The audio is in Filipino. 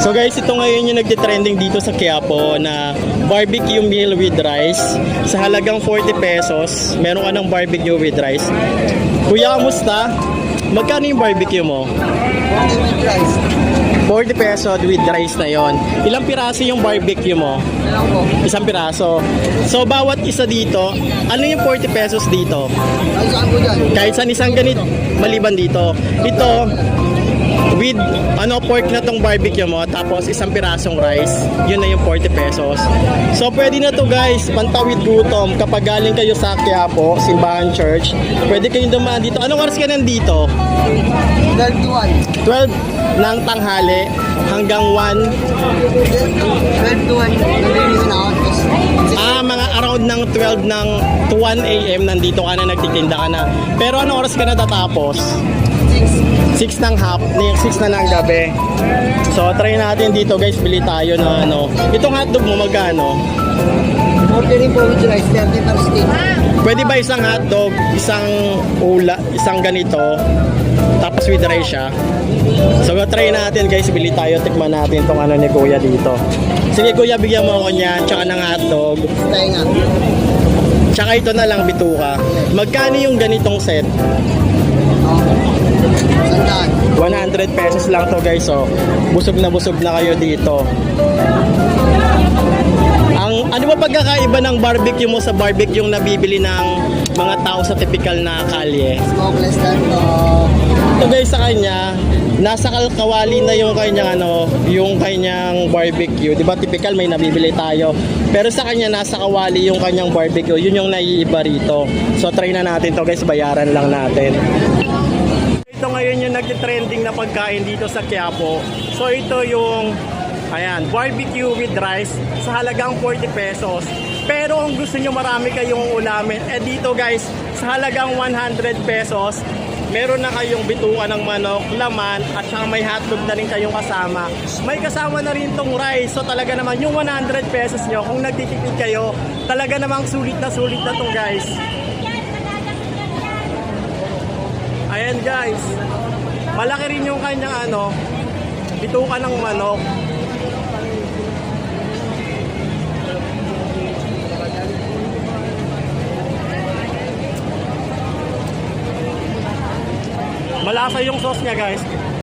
So guys, ito ngayon yung nagtitrending dito sa Quiapo na barbecue meal with rice. Sa halagang 40 pesos, meron ka ng barbecue with rice. Kuya, kamusta? Magkano yung barbecue mo? 40 pesos with rice na yon. Ilang piraso yung barbecue mo? Isang piraso. So bawat isa dito, ano yung 40 pesos dito? Kahit saan isang ganito, maliban dito. Ito, with pork na tong barbecue mo, tapos isang pirasong rice, yun na yung 40 pesos. So pwede na to guys, pantawid gutom. Kapag galing kayo sa Quiapo, Simbahan Church, pwede kayong dumaan dito. Anong oras ka nandito? 12 to 1. 12 ng tanghali hanggang 1. 12 to 1. Naliligo na ako. Mga around ng 12 ng to 1 a.m. nandito ka na, nagtitinda ka na. Pero anong oras ka natatapos? 6 ng 6 na ng gabi. So try natin dito guys, bili tayo na Itong hotdog mo magkano? Ordering po with rice, 30 per stick. Pwede ba isang hotdog, isang isang ganito, tapos with rice siya? So try natin guys, bili tayo, tikman natin tong ni kuya dito. Sige kuya, bigyan mo ako niyan, tsaka ng hotdog. Tayo nga. Tsaka ito na lang, bituka. Magkano yung ganitong set? 100 pesos lang to guys, so busog na kayo dito. Ano ba pagkakaiba ng barbecue mo sa barbecue yung nabibili ng mga tao sa typical na kalye? Smokeless lang to. Ito guys, sa kanya nasa kawali na yung kanyang yung kanyang barbecue. Di ba typical may nabibili tayo, pero sa kanya nasa kawali yung kanyang barbecue. Yun yung naiiba rito. So try na natin to guys, bayaran lang natin. Ito ngayon yung nagtitrending na pagkain dito sa Quiapo. So ito yung barbecue with rice sa halagang 40 pesos. Pero kung gusto nyo marami kayong ulamin, dito guys, sa halagang 100 pesos, meron na kayong bituka ng manok, laman, at saka may hotdog na rin kayong kasama. May kasama na rin tong rice. So talaga naman yung 100 pesos nyo, kung nagtitipid kayo, talaga namang sulit na tong guys. Ayan guys, malaki rin yung kanyang bituka ng manok. Malasa yung sauce niya guys.